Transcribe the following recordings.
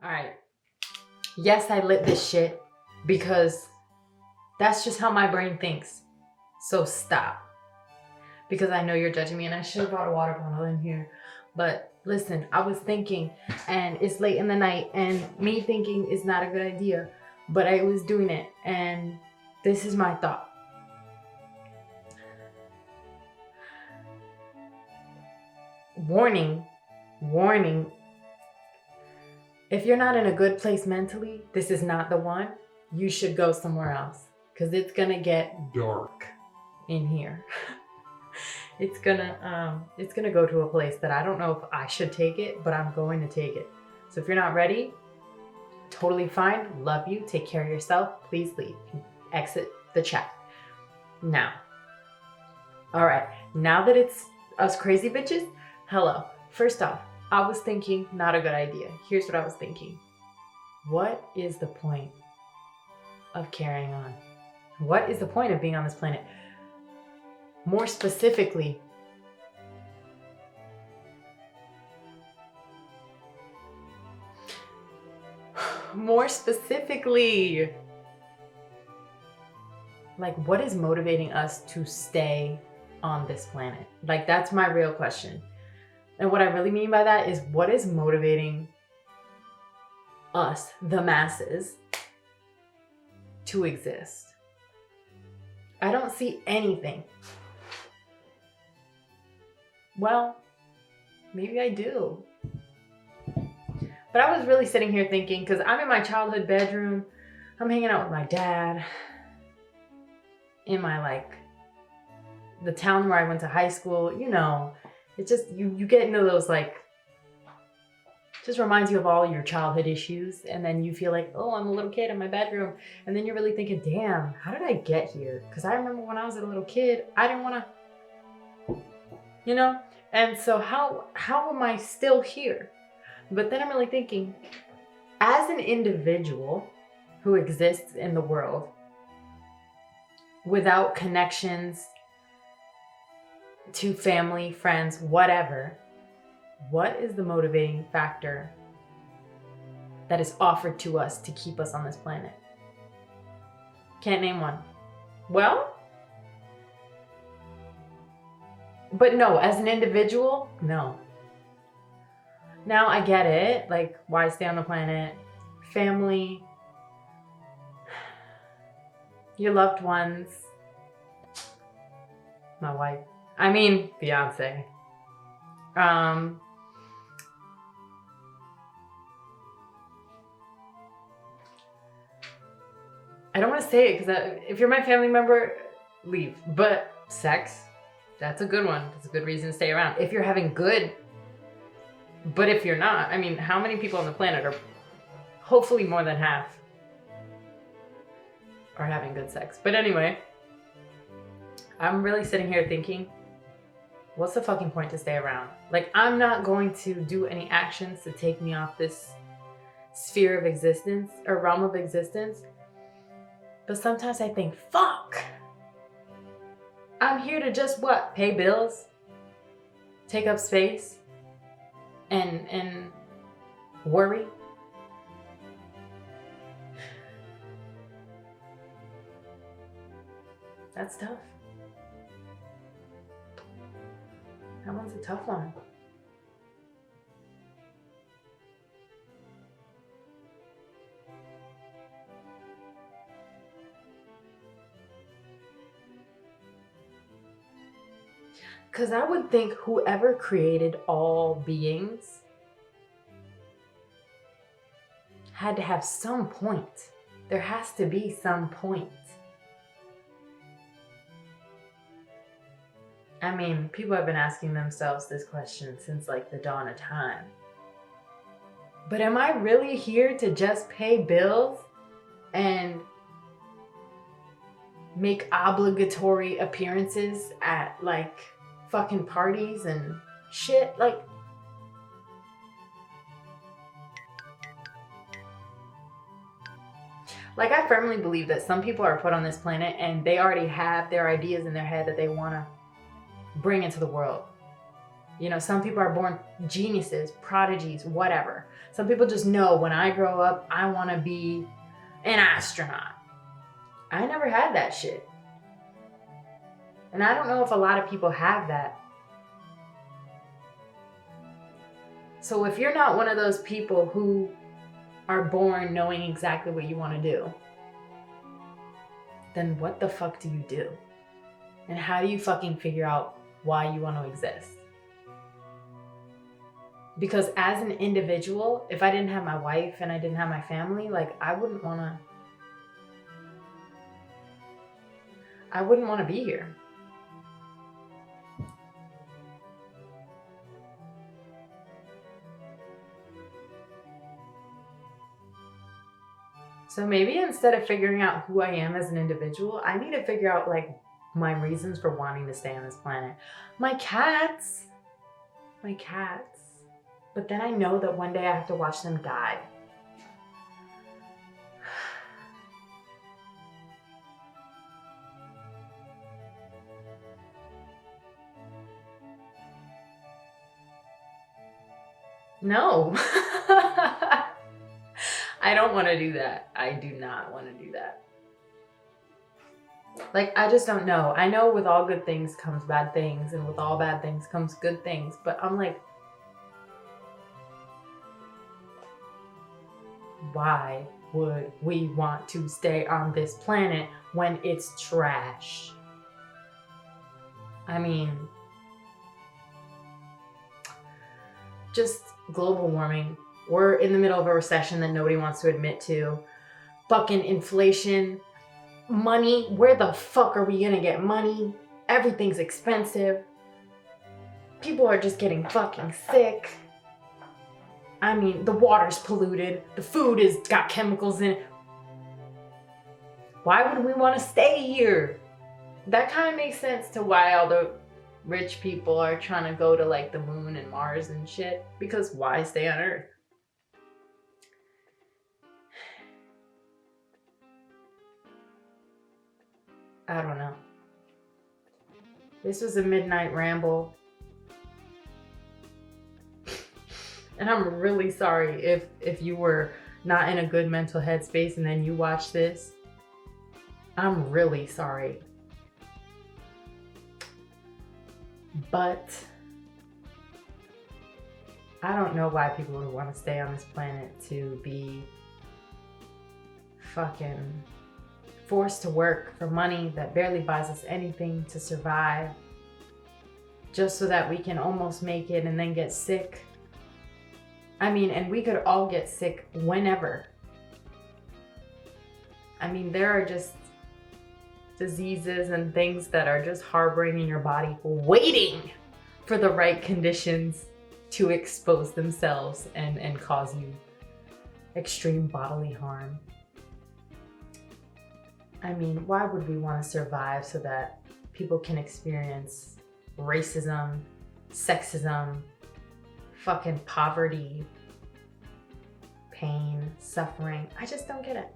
Alright. Yes, I lit this shit because that's just how my brain thinks. So stop. Because I know you're judging me and I should have brought a water bottle in here. But listen, I was thinking and it's late in the night and me thinking is not a good idea. But I was doing it and this is my thought. Warning. If you're not in a good place mentally, this is not the one. You should go somewhere else because it's gonna get dark in here. It's gonna go to a place that I don't know if I should take it, but I'm going to take it. So if you're not ready, totally fine. Love you. Take care of yourself. Please leave. Exit the chat. Now. All right. Now that it's us crazy bitches, hello. First off, I was thinking not a good idea. Here's what I was thinking. What is the point of carrying on? What is the point of being on this planet? More specifically, like what is motivating us to stay on this planet? Like that's my real question. And what I really mean by that is what is motivating us, the masses, to exist? I don't see anything. Well, maybe I do. But I was really sitting here thinking, because I'm in my childhood bedroom, I'm hanging out with my dad in my the town where I went to high school, you know. It's just, you get into those just reminds you of all your childhood issues. And then you feel like, oh, I'm a little kid in my bedroom. And then you're really thinking, damn, how did I get here? Because I remember when I was a little kid, I didn't want to, you know? And so how am I still here? But then I'm really thinking, as an individual who exists in the world without connections to family, friends, whatever, what is the motivating factor that is offered to us to keep us on this planet? Can't name one. Well, but no, as an individual, no. Now I get it, like why stay on the planet? Family, your loved ones, my wife. I mean, Beyonce. I don't want to say it because if you're my family member, leave. But sex, that's a good one. That's a good reason to stay around. If you're having good, but if you're not, I mean, how many people on the planet are, hopefully more than half, are having good sex. But anyway, I'm really sitting here thinking, what's the fucking point to stay around? Like, I'm not going to do any actions to take me off this sphere of existence or realm of existence. But sometimes I think, fuck, I'm here to just what? Pay bills, take up space, and worry. That's tough. That one's a tough one. Because I would think whoever created all beings had to have some point. There has to be some point. I mean, people have been asking themselves this question since the dawn of time. But am I really here to just pay bills and make obligatory appearances at fucking parties and shit? I firmly believe that some people are put on this planet and they already have their ideas in their head that they want to bring into the world. You know, some people are born geniuses, prodigies, whatever. Some people just know, when I grow up, I want to be an astronaut. I never had that shit. And I don't know if a lot of people have that. So if you're not one of those people who are born knowing exactly what you want to do, then what the fuck do you do? And how do you fucking figure out why you want to exist? Because as an individual, if I didn't have my wife and I didn't have my family, like, I wouldn't want to be here. So maybe instead of figuring out who I am as an individual, I need to figure out, like, my reasons for wanting to stay on this planet. My cats. But then I know that one day I have to watch them die. No. I don't want to do that. I do not want to do that. Like, I just don't know. I know with all good things comes bad things, and with all bad things comes good things. But I'm like, why would we want to stay on this planet when it's trash? I mean, just global warming. We're in the middle of a recession that nobody wants to admit to. Fucking inflation. Money. Where the fuck are we gonna get money? Everything's expensive. People are just getting fucking sick. I mean, the water's polluted. The food has got chemicals in it. Why would we want to stay here? That kind of makes sense to why all the rich people are trying to go to, like, the moon and Mars and shit. Because why stay on Earth? I don't know. This was a midnight ramble. And I'm really sorry if you were not in a good mental headspace and then you watch this. I'm really sorry. But I don't know why people would want to stay on this planet to be fucking forced to work for money that barely buys us anything to survive, just so that we can almost make it and then get sick. I mean, and we could all get sick whenever. I mean, there are just diseases and things that are just harboring in your body, waiting for the right conditions to expose themselves and cause you extreme bodily harm. I mean, why would we want to survive so that people can experience racism, sexism, fucking poverty, pain, suffering? I just don't get it.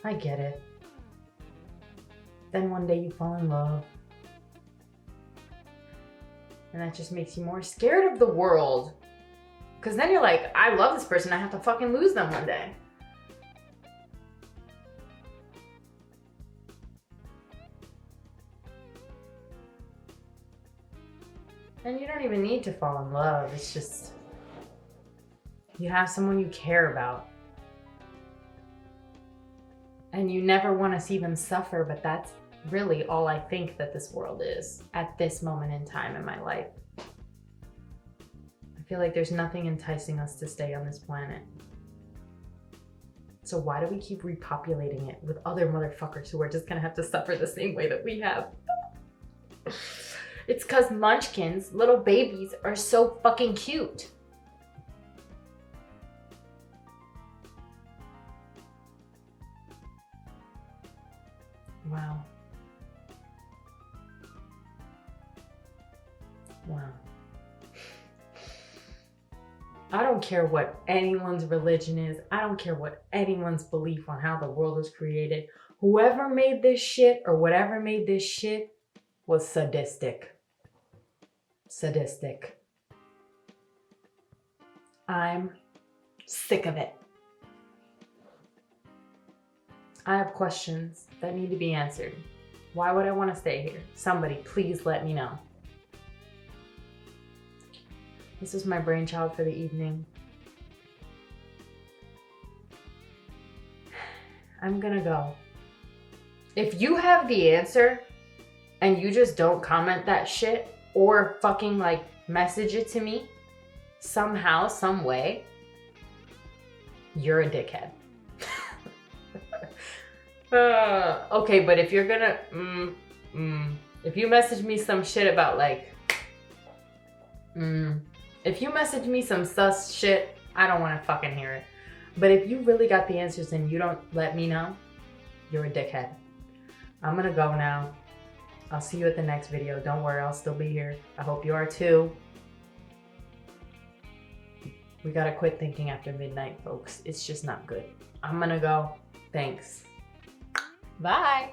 I get it. Then one day you fall in love. And that just makes you more scared of the world. Because then you're like, I love this person, I have to fucking lose them one day. And you don't even need to fall in love. It's just, you have someone you care about. And you never want to see them suffer, but that's really all I think that this world is at this moment in time in my life. I feel like there's nothing enticing us to stay on this planet. So why do we keep repopulating it with other motherfuckers who are just gonna have to suffer the same way that we have? It's because munchkins, little babies, are so fucking cute. Wow. Wow. I don't care what anyone's religion is. I don't care what anyone's belief on how the world was created. Whoever made this shit or whatever made this shit was sadistic. Sadistic. I'm sick of it. I have questions that need to be answered. Why would I want to stay here? Somebody, please let me know. This is my brainchild for the evening. I'm gonna go. If you have the answer and you just don't comment that shit or fucking like message it to me somehow, some way, you're a dickhead. Okay, but if you're gonna, if you message me some shit about like, if you message me some sus shit, I don't want to fucking hear it. But if you really got the answers and you don't let me know, you're a dickhead. I'm gonna go now. I'll see you at the next video. Don't worry, I'll still be here. I hope you are too. We gotta quit thinking after midnight, folks. It's just not good. I'm gonna go. Thanks. Bye.